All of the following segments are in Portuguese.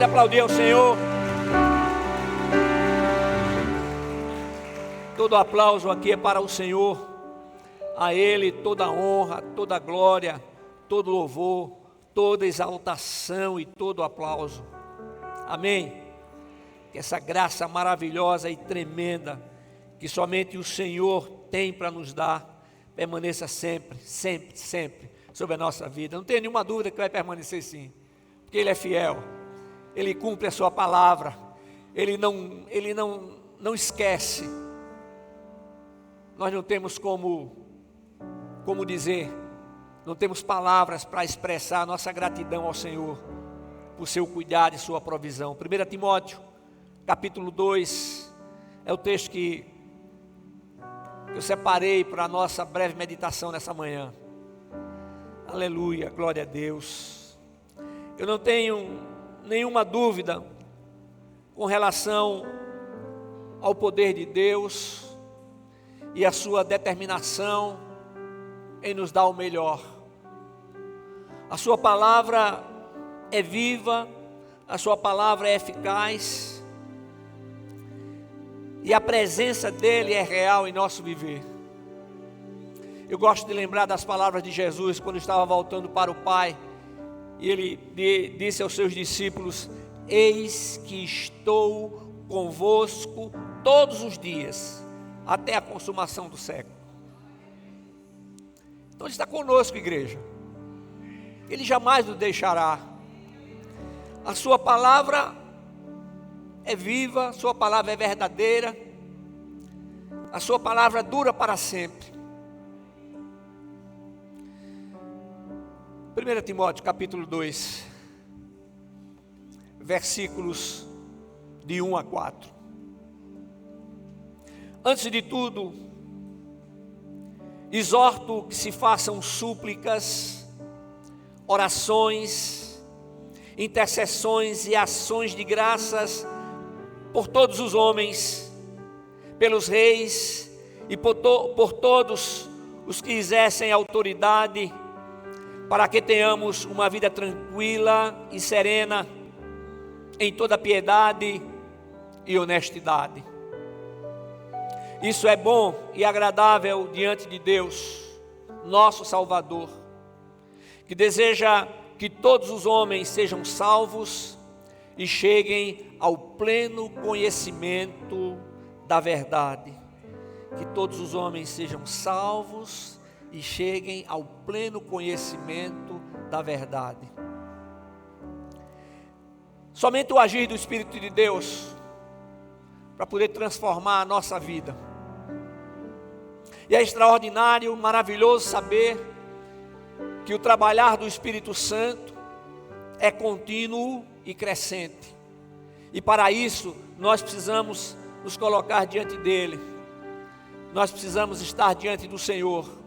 Aplaudir ao Senhor. Todo aplauso aqui é para o Senhor. A Ele toda honra, toda glória, todo louvor, toda exaltação e todo aplauso. Amém. Que essa graça maravilhosa e tremenda que somente o Senhor tem para nos dar, permaneça sempre, sempre, sempre sobre a nossa vida. Não tenho nenhuma dúvida que vai permanecer sim, porque Ele é fiel. Ele cumpre a sua palavra. Ele não esquece. Nós não temos como dizer, não temos palavras para expressar a nossa gratidão ao Senhor por seu cuidado e sua provisão. 1 Timóteo, capítulo 2, é o texto que eu separei para a nossa breve meditação nessa manhã. Aleluia, glória a Deus. Eu não tenho nenhuma dúvida com relação ao poder de Deus e a sua determinação em nos dar o melhor. A sua palavra é viva, a sua palavra é eficaz e a presença dele é real em nosso viver. Eu gosto de lembrar das palavras de Jesus quando estava voltando para o Pai. E ele disse aos seus discípulos: eis que estou convosco todos os dias, até a consumação do século. Então Ele está conosco, igreja. Ele jamais nos deixará. A sua palavra é viva, a sua palavra é verdadeira, a sua palavra dura para sempre. 1 Timóteo capítulo 2, versículos de 1 a 4. Antes de tudo, exorto que se façam súplicas, orações, intercessões e ações de graças por todos os homens, pelos reis e por todos os que exercem autoridade, para que tenhamos uma vida tranquila e serena, em toda piedade e honestidade. Isso é bom e agradável diante de Deus, nosso Salvador, que deseja que todos os homens sejam salvos e cheguem ao pleno conhecimento da verdade. Que todos os homens sejam salvos e cheguem ao pleno conhecimento da verdade. Somente o agir do Espírito de Deus para poder transformar a nossa vida. E é extraordinário, maravilhoso saber que o trabalhar do Espírito Santo é contínuo e crescente. E para isso nós precisamos nos colocar diante dele. Nós precisamos estar diante do Senhor,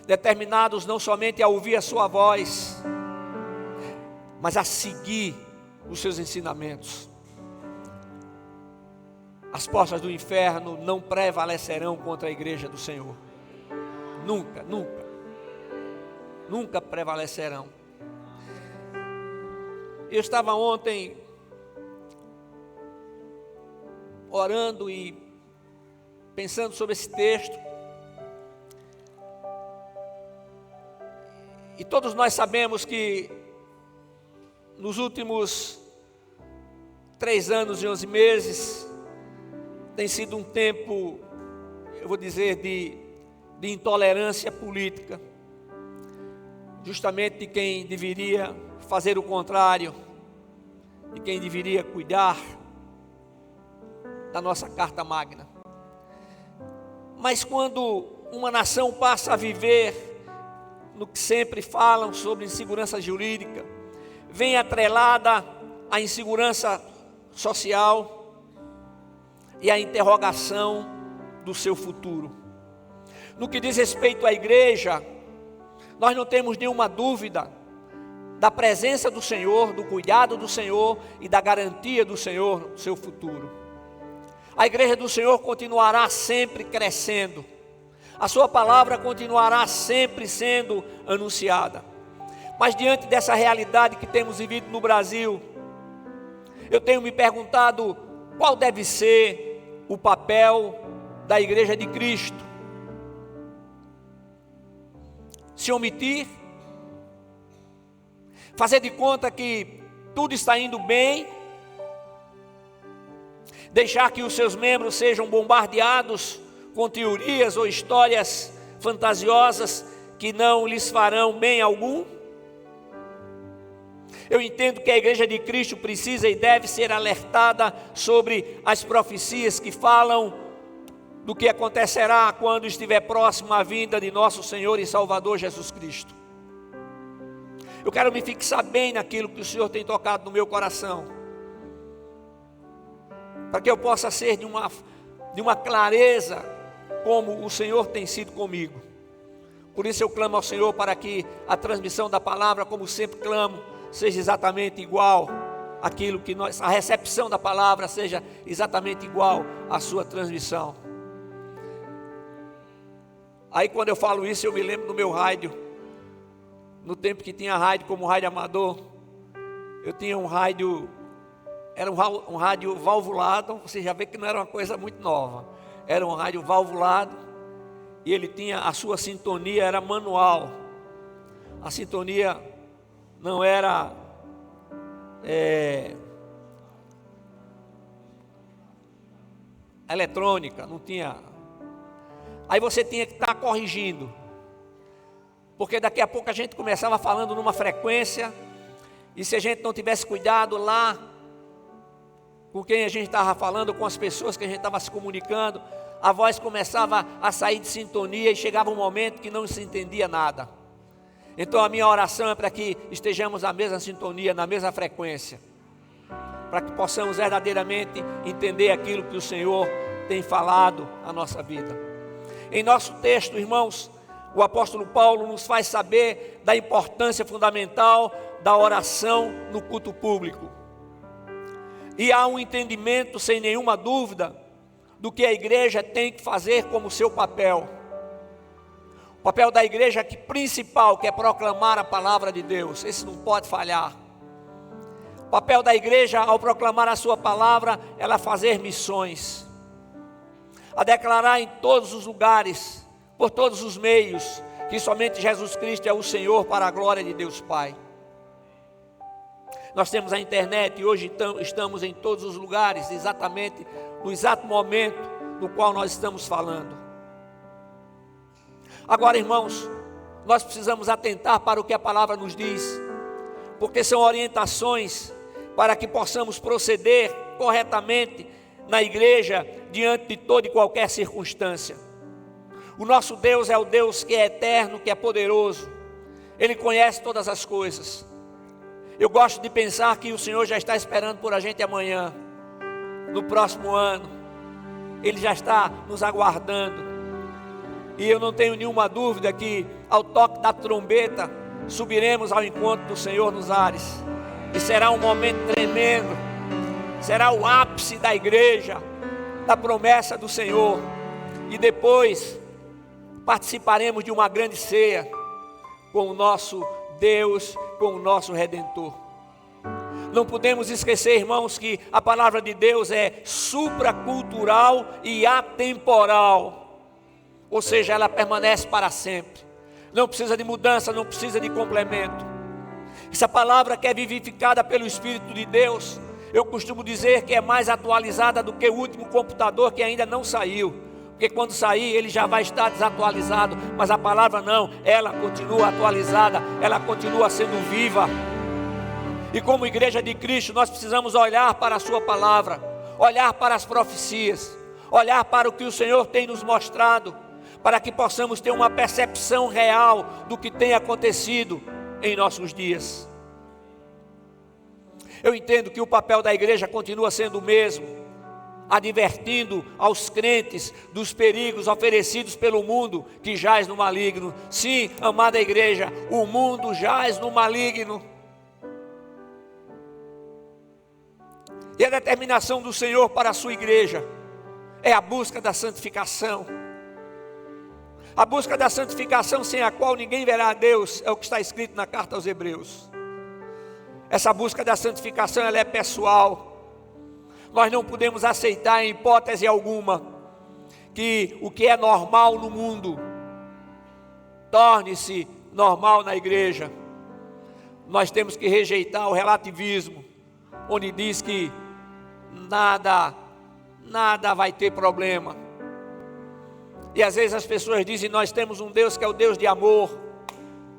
determinados não somente a ouvir a sua voz, mas a seguir os seus ensinamentos. As portas do inferno não prevalecerão contra a igreja do Senhor. Nunca, nunca, nunca prevalecerão. Eu estava ontem orando e pensando sobre esse texto. E todos nós sabemos que nos últimos 3 anos e 11 meses tem sido um tempo, eu vou dizer, de intolerância política, justamente de quem deveria fazer o contrário, de quem deveria cuidar da nossa carta magna. Mas quando uma nação passa a viver no que sempre falam sobre insegurança jurídica, vem atrelada a insegurança social e a interrogação do seu futuro. No que diz respeito à igreja, nós não temos nenhuma dúvida da presença do Senhor, do cuidado do Senhor e da garantia do Senhor no seu futuro. A igreja do Senhor continuará sempre crescendo. A sua palavra continuará sempre sendo anunciada. Mas diante dessa realidade que temos vivido no Brasil, eu tenho me perguntado qual deve ser o papel da Igreja de Cristo. Se omitir, fazer de conta que tudo está indo bem, deixar que os seus membros sejam bombardeados com teorias ou histórias fantasiosas que não lhes farão bem algum. Eu entendo que a Igreja de Cristo precisa e deve ser alertada sobre as profecias que falam do que acontecerá quando estiver próximo a vinda de nosso Senhor e Salvador Jesus Cristo. Eu quero me fixar bem naquilo que o Senhor tem tocado no meu coração, para que eu possa ser de uma clareza como o Senhor tem sido comigo. Por isso eu clamo ao Senhor para que a transmissão da palavra, como sempre clamo, seja exatamente igual àquilo que a recepção da palavra seja exatamente igual à sua transmissão. Aí quando eu falo isso, eu me lembro do meu rádio. No tempo que tinha rádio como rádio amador, eu tinha um rádio, era um rádio valvulado. Você já vê que não era uma coisa muito nova. Era um rádio valvulado e ele tinha a sua sintonia, era manual. A sintonia não era eletrônica, não tinha. Aí você tinha que estar corrigindo, porque daqui a pouco a gente começava falando numa frequência, e se a gente não tivesse cuidado lá com quem a gente estava falando, com as pessoas que a gente estava se comunicando, a voz começava a sair de sintonia e chegava um momento que não se entendia nada. Então a minha oração é para que estejamos na mesma sintonia, na mesma frequência, para que possamos verdadeiramente entender aquilo que o Senhor tem falado à nossa vida. Em nosso texto, irmãos, o apóstolo Paulo nos faz saber da importância fundamental da oração no culto público. E há um entendimento, sem nenhuma dúvida, do que a igreja tem que fazer como seu papel. O papel da igreja principal, que é proclamar a palavra de Deus, esse não pode falhar. O papel da igreja, ao proclamar a sua palavra, ela fazer missões, a declarar em todos os lugares, por todos os meios, que somente Jesus Cristo é o Senhor, para a glória de Deus Pai. Nós temos a internet e hoje estamos em todos os lugares, exatamente no exato momento no qual nós estamos falando. Agora, irmãos, nós precisamos atentar para o que a palavra nos diz, porque são orientações para que possamos proceder corretamente na igreja, diante de toda e qualquer circunstância. O nosso Deus é o Deus que é eterno, que é poderoso. Ele conhece todas as coisas. Eu gosto de pensar que o Senhor já está esperando por a gente amanhã, no próximo ano. Ele já está nos aguardando. E eu não tenho nenhuma dúvida que, ao toque da trombeta, subiremos ao encontro do Senhor nos ares. E será um momento tremendo. Será o ápice da igreja, da promessa do Senhor. E depois participaremos de uma grande ceia com o nosso Deus, com o nosso Redentor. Não podemos esquecer, irmãos, que a palavra de Deus é supracultural e atemporal. Ou seja, ela permanece para sempre. Não precisa de mudança, não precisa de complemento. Essa palavra que é vivificada pelo Espírito de Deus, eu costumo dizer que é mais atualizada do que o último computador que ainda não saiu. Porque quando sair ele já vai estar desatualizado. Mas a palavra não, ela continua atualizada, ela continua sendo viva. E como igreja de Cristo nós precisamos olhar para a sua palavra, olhar para as profecias, olhar para o que o Senhor tem nos mostrado, para que possamos ter uma percepção real do que tem acontecido em nossos dias. Eu entendo que o papel da igreja continua sendo o mesmo, advertindo aos crentes dos perigos oferecidos pelo mundo que jaz no maligno. Sim, amada igreja, o mundo jaz no maligno. E a determinação do Senhor para a sua igreja é a busca da santificação. A busca da santificação, sem a qual ninguém verá a Deus, é o que está escrito na carta aos Hebreus. Essa busca da santificação, ela é pessoal. Nós não podemos aceitar em hipótese alguma que o que é normal no mundo torne-se normal na igreja. Nós temos que rejeitar o relativismo, onde diz que nada vai ter problema. E às vezes as pessoas dizem: nós temos um Deus que é o Deus de amor,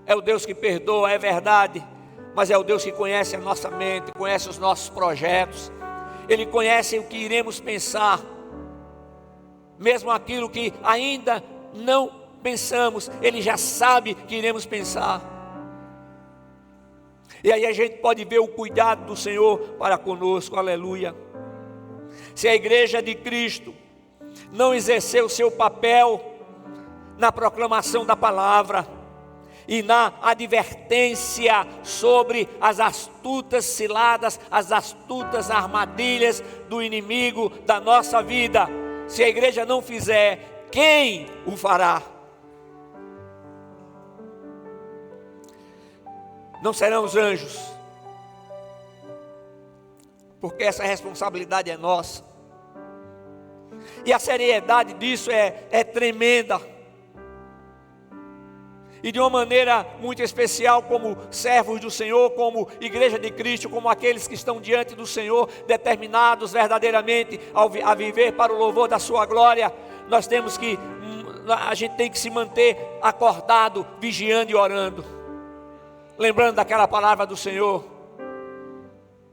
é o Deus que perdoa, é verdade, mas é o Deus que conhece a nossa mente, conhece os nossos projetos, Ele conhece o que iremos pensar, mesmo aquilo que ainda não pensamos, Ele já sabe que iremos pensar. E aí a gente pode ver o cuidado do Senhor para conosco, aleluia. Se a igreja de Cristo não exercer o seu papel na proclamação da palavra e na advertência sobre as astutas ciladas, as astutas armadilhas do inimigo da nossa vida, se a igreja não fizer, quem o fará? Não serão os anjos, porque essa responsabilidade é nossa, e a seriedade disso é tremenda, e de uma maneira muito especial, como servos do Senhor, como igreja de Cristo, como aqueles que estão diante do Senhor, determinados verdadeiramente a viver para o louvor da sua glória, a gente tem que se manter acordado, vigiando e orando, lembrando daquela palavra do Senhor: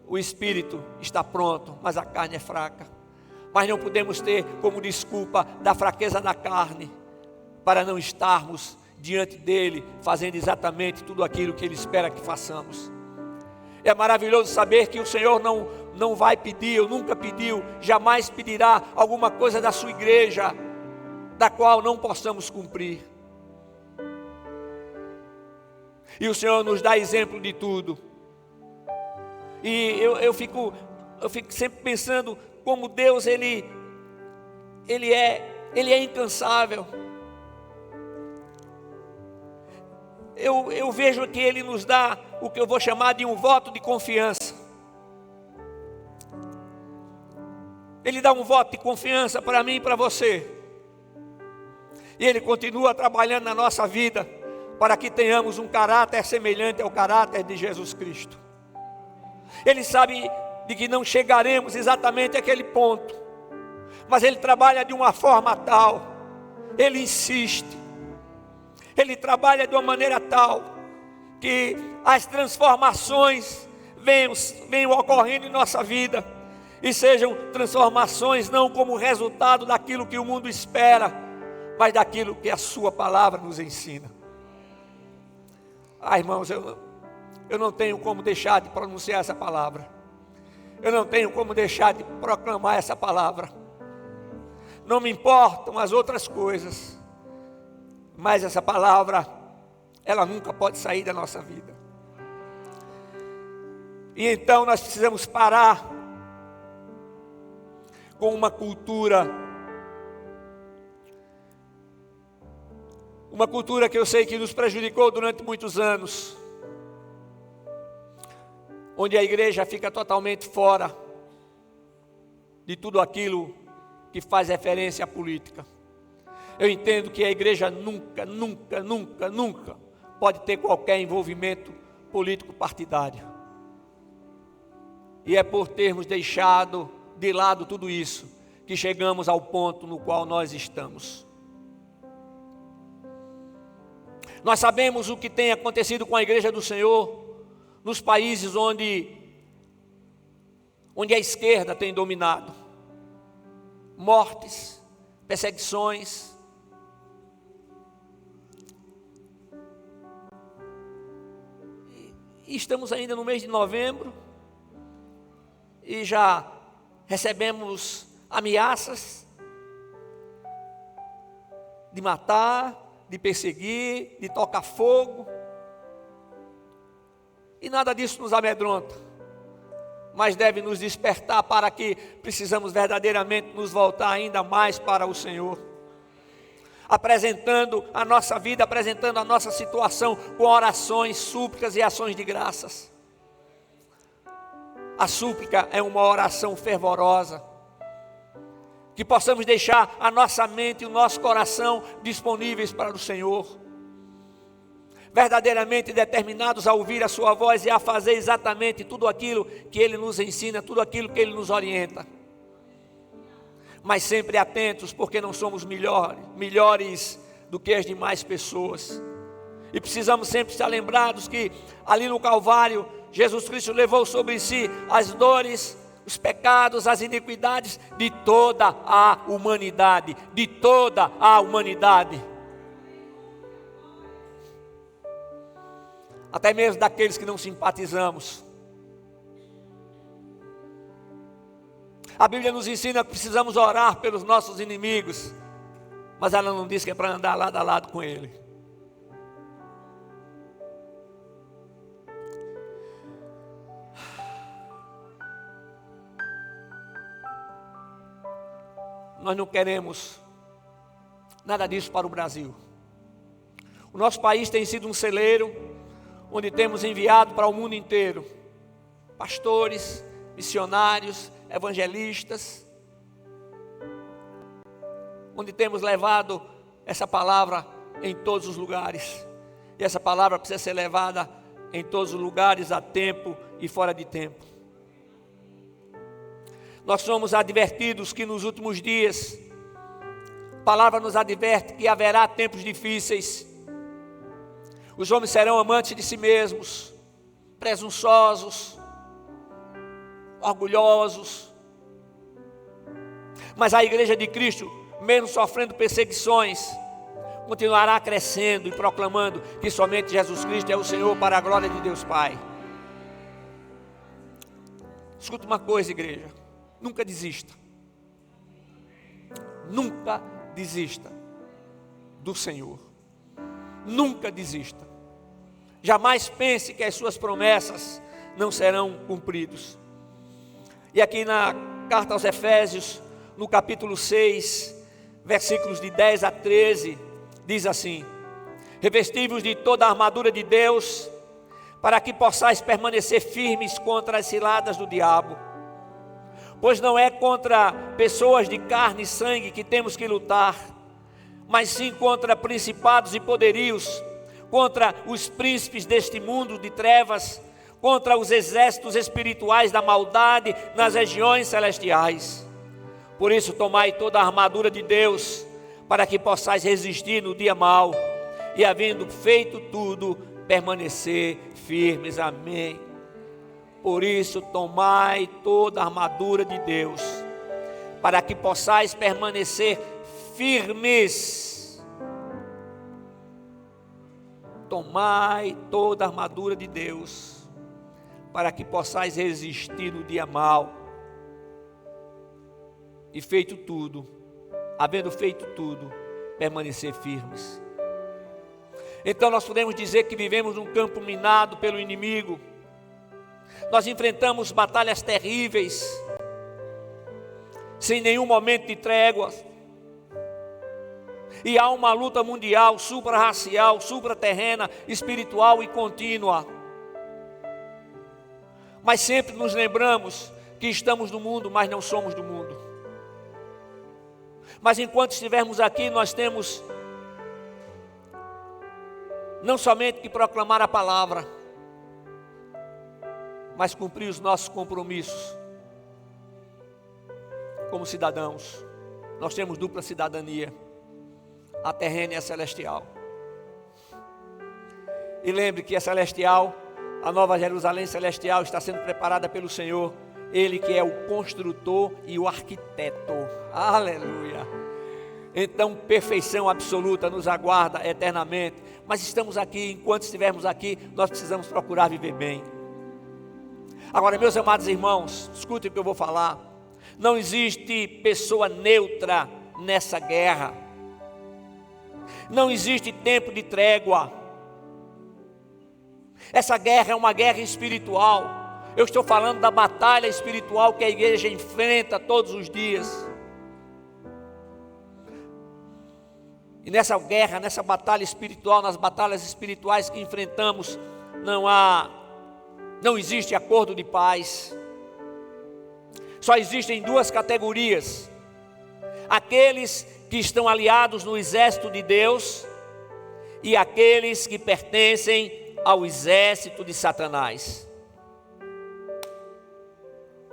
o espírito está pronto, mas a carne é fraca. Mas não podemos ter como desculpa da fraqueza da carne para não estarmos diante dele, fazendo exatamente tudo aquilo que ele espera que façamos. É maravilhoso saber que o Senhor não vai pedir, ou nunca pediu, jamais pedirá alguma coisa da sua igreja, da qual não possamos cumprir. E o Senhor nos dá exemplo de tudo. E eu fico sempre pensando como Deus, Ele é incansável. Eu vejo que Ele nos dá o que eu vou chamar de um voto de confiança. Ele dá um voto de confiança para mim e para você. E Ele continua trabalhando na nossa vida, para que tenhamos um caráter semelhante ao caráter de Jesus Cristo. Ele sabe de que não chegaremos exatamente àquele ponto, mas Ele trabalha de uma forma tal, Ele insiste, Ele trabalha de uma maneira tal, que as transformações venham ocorrendo em nossa vida, e sejam transformações não como resultado daquilo que o mundo espera, mas daquilo que a sua palavra nos ensina. Irmãos, eu não tenho como deixar de pronunciar essa palavra. Eu não tenho como deixar de proclamar essa palavra. Não me importam as outras coisas, mas essa palavra, ela nunca pode sair da nossa vida. E então nós precisamos parar com uma cultura que eu sei que nos prejudicou durante muitos anos, onde a igreja fica totalmente fora de tudo aquilo que faz referência à política. Eu entendo que a igreja nunca pode ter qualquer envolvimento político partidário. E é por termos deixado de lado tudo isso que chegamos ao ponto no qual nós estamos. Nós sabemos o que tem acontecido com a igreja do Senhor nos países onde a esquerda tem dominado. Mortes, perseguições. E estamos ainda no mês de novembro e já recebemos ameaças de matar, de perseguir, de tocar fogo. E nada disso nos amedronta, mas deve nos despertar para que precisamos verdadeiramente nos voltar ainda mais para o Senhor, apresentando a nossa vida, apresentando a nossa situação com orações, súplicas e ações de graças. a súplica é uma oração fervorosa. Que possamos deixar a nossa mente e o nosso coração disponíveis para o Senhor, verdadeiramente determinados a ouvir a sua voz e a fazer exatamente tudo aquilo que Ele nos ensina, tudo aquilo que Ele nos orienta. Mas sempre atentos, porque não somos melhores do que as demais pessoas. E precisamos sempre estar lembrados que ali no Calvário, Jesus Cristo levou sobre si as dores, os pecados, as iniquidades de toda a humanidade, de toda a humanidade. Até mesmo daqueles que não simpatizamos. A Bíblia nos ensina que precisamos orar pelos nossos inimigos, mas ela não diz que é para andar lado a lado com ele. Nós não queremos nada disso para o Brasil. O nosso país tem sido um celeiro, onde temos enviado para o mundo inteiro pastores, missionários, evangelistas, onde temos levado essa palavra em todos os lugares. E essa palavra precisa ser levada em todos os lugares, a tempo e fora de tempo. Nós somos advertidos que nos últimos dias, a palavra nos adverte que haverá tempos difíceis. Os homens serão amantes de si mesmos, presunçosos, orgulhosos. Mas a igreja de Cristo, mesmo sofrendo perseguições, continuará crescendo e proclamando que somente Jesus Cristo é o Senhor, para a glória de Deus Pai. Escuta uma coisa, igreja: nunca desista. Nunca desista do Senhor. Nunca desista. Jamais pense que as suas promessas não serão cumpridas. E aqui na carta aos Efésios, no capítulo 6, versículos de 10 a 13, diz assim: revesti-vos de toda a armadura de Deus, para que possais permanecer firmes contra as ciladas do diabo. Pois não é contra pessoas de carne e sangue que temos que lutar, mas sim contra principados e poderios, contra os príncipes deste mundo de trevas, contra os exércitos espirituais da maldade nas regiões celestiais. Por isso tomai toda a armadura de Deus, para que possais resistir no dia mau, e havendo feito tudo, permanecer firmes. Amém. Por isso tomai toda a armadura de Deus, para que possais permanecer firmes. Tomai toda a armadura de Deus, para que possais resistir no dia mau. E feito tudo, havendo feito tudo, permanecer firmes. Então nós podemos dizer que vivemos num campo minado pelo inimigo. Nós enfrentamos batalhas terríveis, sem nenhum momento de trégua. E há uma luta mundial, supra-racial, supra-terrena, espiritual e contínua. Mas sempre nos lembramos que estamos no mundo, mas não somos do mundo. Mas enquanto estivermos aqui, nós temos não somente que proclamar a palavra, mas cumprir os nossos compromissos como cidadãos. Nós temos dupla cidadania, a terrena e a celestial. E lembre que a celestial, a Nova Jerusalém celestial, está sendo preparada pelo Senhor. Ele que é o construtor e o arquiteto. Aleluia. Então perfeição absoluta nos aguarda eternamente. Mas estamos aqui, enquanto estivermos aqui, nós precisamos procurar viver bem. Agora, meus amados irmãos, escutem o que eu vou falar. Não existe pessoa neutra nessa guerra. Não existe tempo de trégua. Essa guerra é uma guerra espiritual. Eu estou falando da batalha espiritual que a igreja enfrenta todos os dias. E nessa guerra, nessa batalha espiritual, nas batalhas espirituais que enfrentamos, não existe acordo de paz. Só existem duas categorias: aqueles que estão aliados no exército de Deus e aqueles que pertencem ao exército de Satanás.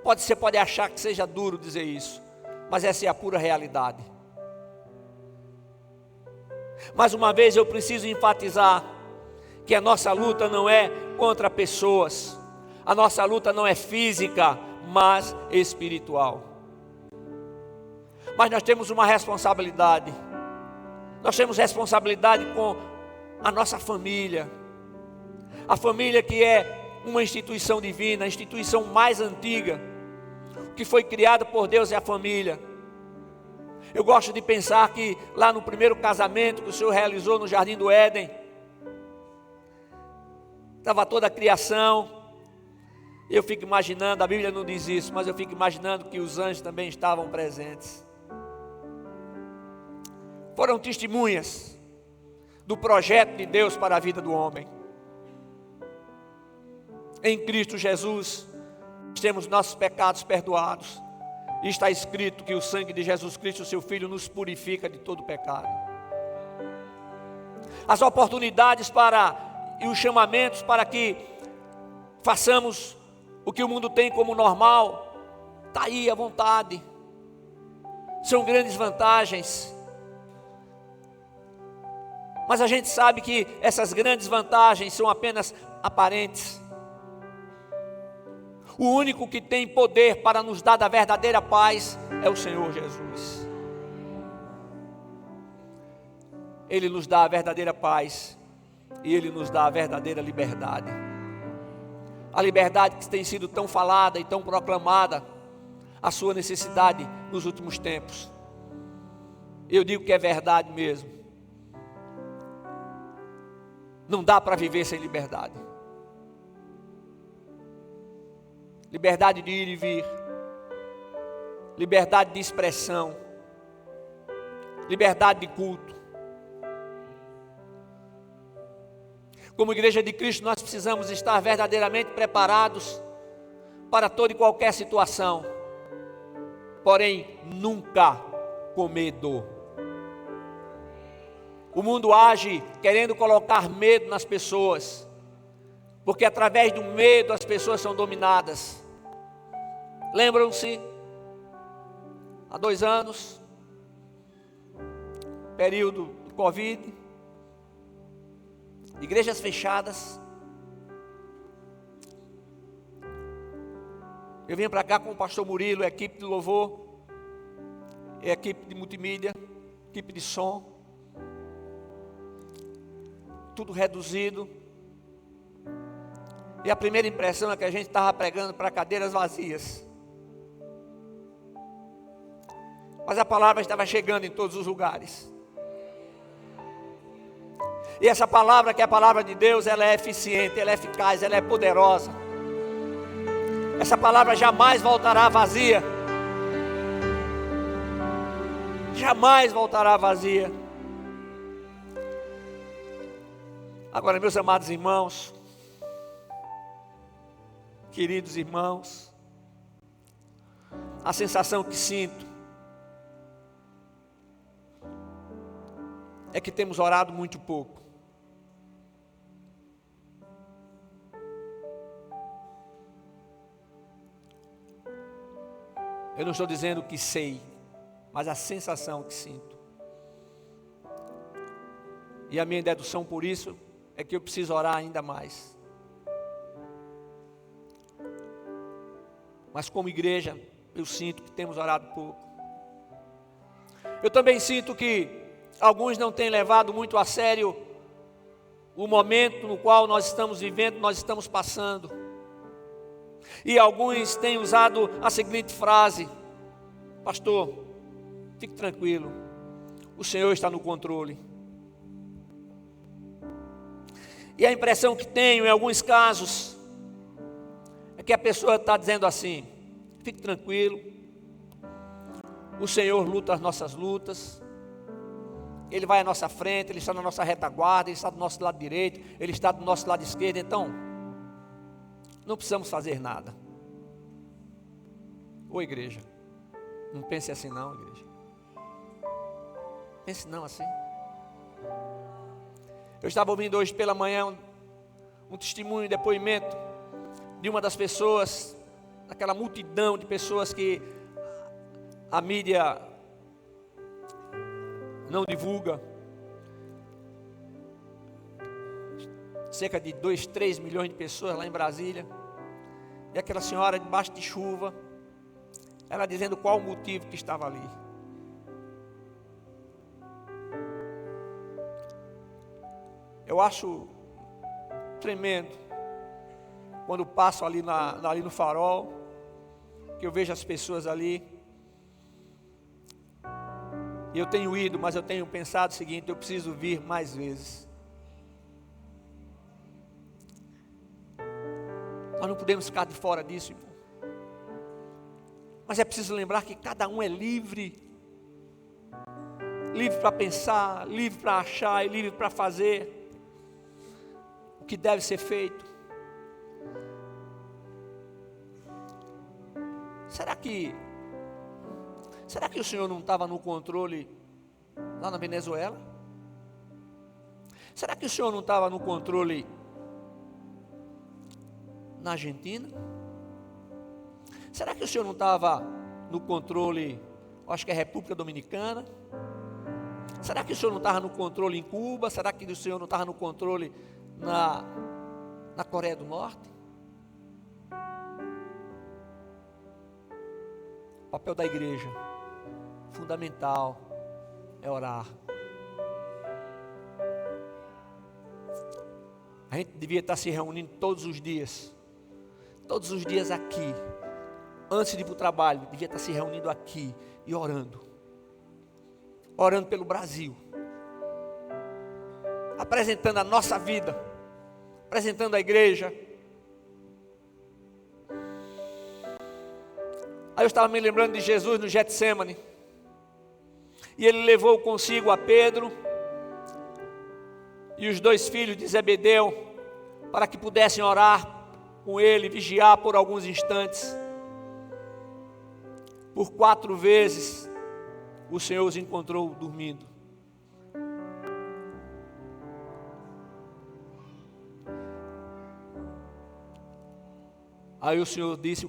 Você pode achar que seja duro dizer isso, mas essa é a pura realidade. Mais uma vez eu preciso enfatizar que a nossa luta não é contra pessoas, a nossa luta não é física, mas espiritual. Mas nós temos uma responsabilidade, nós temos responsabilidade com a nossa família, a família que é uma instituição divina, a instituição mais antiga, que foi criada por Deus é a família. Eu gosto de pensar que lá no primeiro casamento que o Senhor realizou no Jardim do Éden, estava toda a criação. Eu fico imaginando, a Bíblia não diz isso, mas eu fico imaginando que os anjos também estavam presentes. Foram testemunhas do projeto de Deus para a vida do homem. Em Cristo Jesus, temos nossos pecados perdoados. E está escrito que o sangue de Jesus Cristo, seu Filho, nos purifica de todo pecado. As oportunidades e os chamamentos para que façamos o que o mundo tem como normal, está aí à vontade. São grandes vantagens. Mas a gente sabe que essas grandes vantagens são apenas aparentes. O único que tem poder para nos dar a verdadeira paz é o Senhor Jesus. Ele nos dá a verdadeira paz e Ele nos dá a verdadeira liberdade. A liberdade que tem sido tão falada e tão proclamada, a sua necessidade nos últimos tempos. Eu digo que é verdade mesmo. Não dá para viver sem liberdade. Liberdade de ir e vir, liberdade de expressão, liberdade de culto. Como igreja de Cristo, nós precisamos estar verdadeiramente preparados para toda e qualquer situação, porém nunca com medo. O mundo age querendo colocar medo nas pessoas, porque através do medo as pessoas são dominadas. Lembram-se, há 2 anos, período do Covid, igrejas fechadas. Eu vim para cá com o pastor Murilo, a equipe de louvor, a equipe de multimídia, equipe de som, tudo reduzido. E a primeira impressão é que a gente estava pregando para cadeiras vazias. Mas a palavra estava chegando em todos os lugares. E essa palavra, que é a palavra de Deus, ela é eficiente, ela é eficaz, ela é poderosa. Essa palavra jamais voltará vazia. Jamais voltará vazia. Agora, meus amados irmãos, queridos irmãos, a sensação que sinto é que temos orado muito pouco. Eu não estou dizendo que sei, mas a sensação que sinto. E a minha dedução por isso é que eu preciso orar ainda mais. Mas como igreja, eu sinto que temos orado pouco. Eu também sinto que alguns não têm levado muito a sério o momento no qual nós estamos vivendo, nós estamos passando. E alguns têm usado a seguinte frase: pastor, fique tranquilo, o Senhor está no controle. E a impressão que tenho em alguns casos é que a pessoa está dizendo assim: fique tranquilo, o Senhor luta as nossas lutas, Ele vai à nossa frente, Ele está na nossa retaguarda, Ele está do nosso lado direito, Ele está do nosso lado esquerdo, então não precisamos fazer nada. Ô igreja, não pense assim não, igreja. Pense não assim. Eu estava ouvindo hoje pela manhã um testemunho, um depoimento de uma das pessoas, daquela multidão de pessoas que a mídia não divulga. Cerca de 2, 3 milhões de pessoas lá em Brasília. E aquela senhora debaixo de chuva, ela dizendo qual o motivo que estava ali. Eu acho tremendo quando passo ali no farol, que eu vejo as pessoas ali. E eu tenho ido, mas eu tenho pensado o seguinte: eu preciso vir mais vezes. Nós não podemos ficar de fora disso, irmão. Mas é preciso lembrar que cada um é livre. Livre para pensar, livre para achar e livre para fazer o que deve ser feito. Será que o Senhor não estava no controle lá na Venezuela? Será que o Senhor não estava no controle na Argentina? Será que o Senhor não estava no controle, acho que é República Dominicana? Será que o Senhor não estava no controle em Cuba? Será que o Senhor não estava no controle na Coreia do Norte? O papel da igreja, fundamental, é orar. A gente devia estar se reunindo todos os dias aqui, antes de ir para o trabalho, devia estar se reunindo aqui e orando pelo Brasil, apresentando a nossa vida, apresentando a igreja. Aí eu estava me lembrando de Jesus no Getsêmani, e ele levou consigo a Pedro e os 2 filhos de Zebedeu, para que pudessem orar com ele, vigiar por alguns instantes. Por 4 vezes o Senhor os encontrou dormindo. Aí o Senhor disse o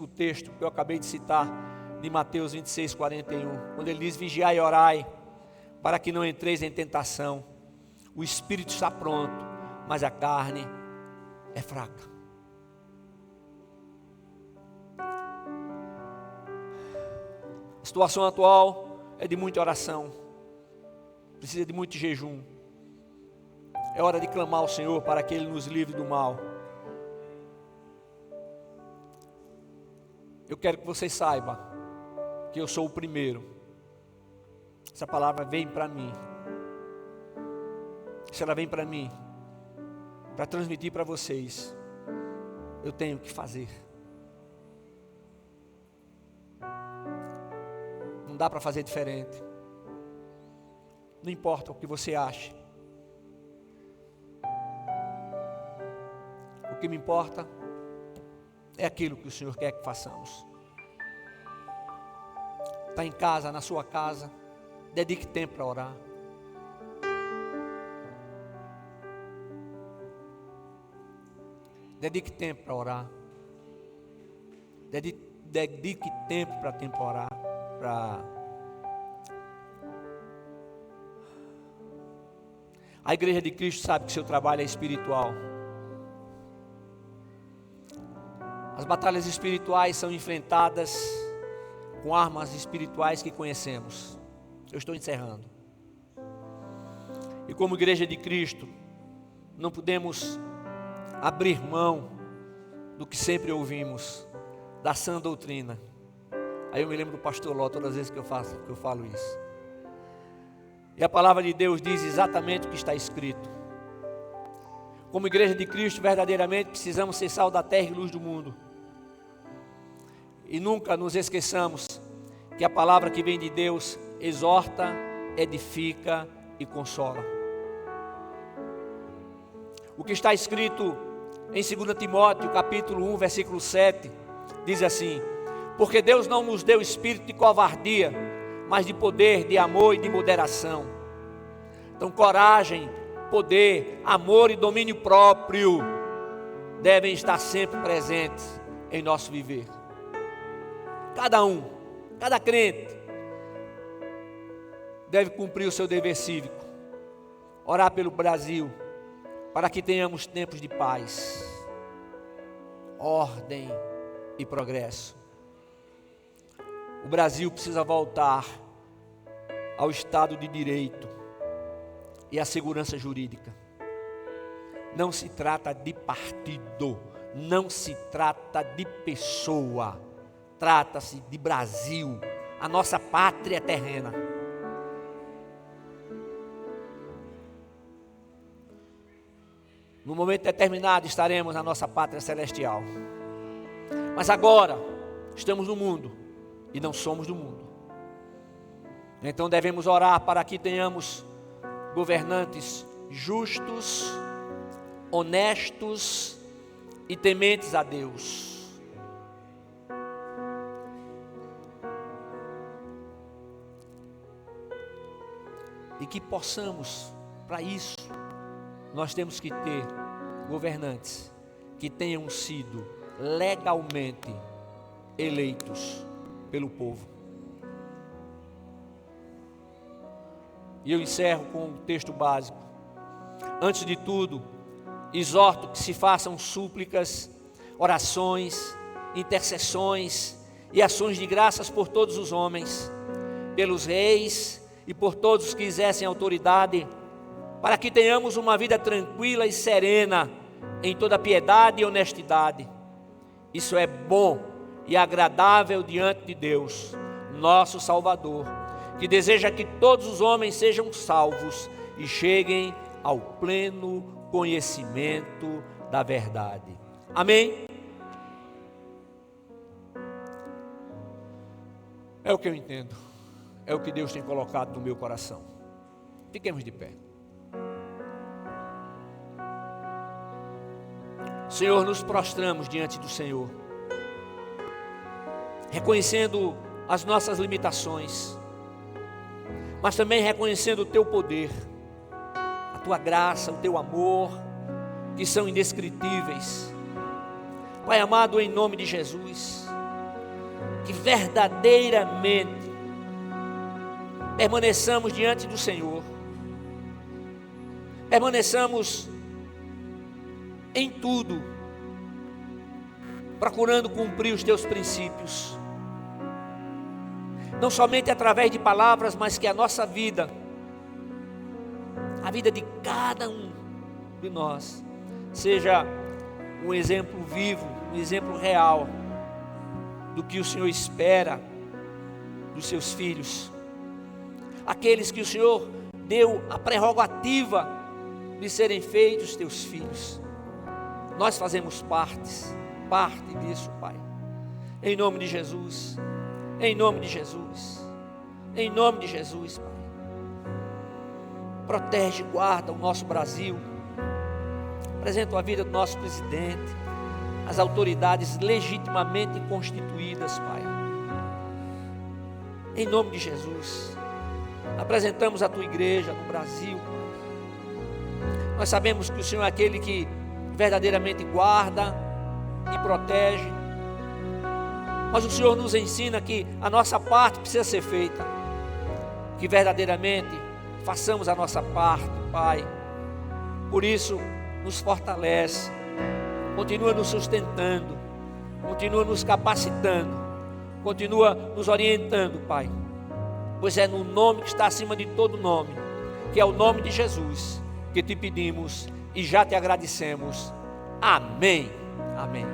texto que eu acabei de citar, de Mateus 26, 41, quando ele diz: vigiai e orai, para que não entreis em tentação. O espírito está pronto, mas a carne é fraca. A situação atual é de muita oração, precisa de muito jejum. É hora de clamar ao Senhor para que Ele nos livre do mal. Eu quero que vocês saibam que eu sou o primeiro. Essa palavra vem para mim. Se ela vem para mim, para transmitir para vocês, eu tenho que fazer. Não dá para fazer diferente. Não importa o que você ache. O que me importa é aquilo que o Senhor quer que façamos. Está em casa, na sua casa, dedique tempo para orar. Dedique tempo para orar. Dedique tempo para temporar. A igreja de Cristo sabe que seu trabalho é espiritual. As batalhas espirituais são enfrentadas com armas espirituais que conhecemos. Eu estou encerrando. E como igreja de Cristo, não podemos abrir mão do que sempre ouvimos, da sã doutrina. Aí eu me lembro do pastor Ló todas as vezes que eu falo isso. E a palavra de Deus diz exatamente o que está escrito. Como igreja de Cristo, verdadeiramente precisamos ser sal da terra e luz do mundo. E nunca nos esqueçamos que a palavra que vem de Deus exorta, edifica e consola. O que está escrito em 2 Timóteo capítulo 1, versículo 7, diz assim: Porque Deus não nos deu espírito de covardia, mas de poder, de amor e de moderação. Então coragem, poder, amor e domínio próprio devem estar sempre presentes em nosso viver. Cada crente deve cumprir o seu dever cívico, orar pelo Brasil, para que tenhamos tempos de paz, ordem e progresso. O Brasil precisa voltar ao Estado de Direito e à segurança jurídica. Não se trata de partido, não se trata de pessoa, trata-se de Brasil, a nossa pátria terrena. No momento determinado estaremos na nossa pátria celestial. Mas agora estamos no mundo e não somos do mundo. Então devemos orar para que tenhamos governantes justos, honestos e tementes a Deus. E que possamos, para isso, nós temos que ter governantes que tenham sido legalmente eleitos pelo povo. E eu encerro com um texto básico. Antes de tudo, exorto que se façam súplicas, orações, intercessões e ações de graças por todos os homens, pelos reis e por todos que exercem autoridade, para que tenhamos uma vida tranquila e serena, em toda piedade e honestidade. Isso é bom e agradável diante de Deus, nosso Salvador, que deseja que todos os homens sejam salvos e cheguem ao pleno conhecimento da verdade. Amém? É o que eu entendo, é o que Deus tem colocado no meu coração. Fiquemos de pé. Senhor, nos prostramos diante do Senhor, reconhecendo as nossas limitações, mas também reconhecendo o Teu poder, a Tua graça, o Teu amor, que são indescritíveis. Pai amado, em nome de Jesus, que verdadeiramente permaneçamos diante do Senhor, permaneçamos em tudo, procurando cumprir os Teus princípios, não somente através de palavras, mas que a nossa vida, a vida de cada um de nós, seja um exemplo vivo, um exemplo real do que o Senhor espera dos Seus filhos, aqueles que o Senhor deu a prerrogativa de serem feitos Teus filhos. Nós fazemos parte disso, Pai. Em nome de Jesus, em nome de Jesus, em nome de Jesus, Pai. Protege e guarda o nosso Brasil. Apresenta a vida do nosso presidente, as autoridades legitimamente constituídas, Pai. Em nome de Jesus, apresentamos a Tua igreja no Brasil, Pai. Nós sabemos que o Senhor é aquele que verdadeiramente guarda e protege, mas o Senhor nos ensina que a nossa parte precisa ser feita, que verdadeiramente façamos a nossa parte, Pai. Por isso, nos fortalece, continua nos sustentando, continua nos capacitando, continua nos orientando, Pai, pois é no nome que está acima de todo nome, que é o nome de Jesus, que te pedimos e já te agradecemos. Amém. Amém.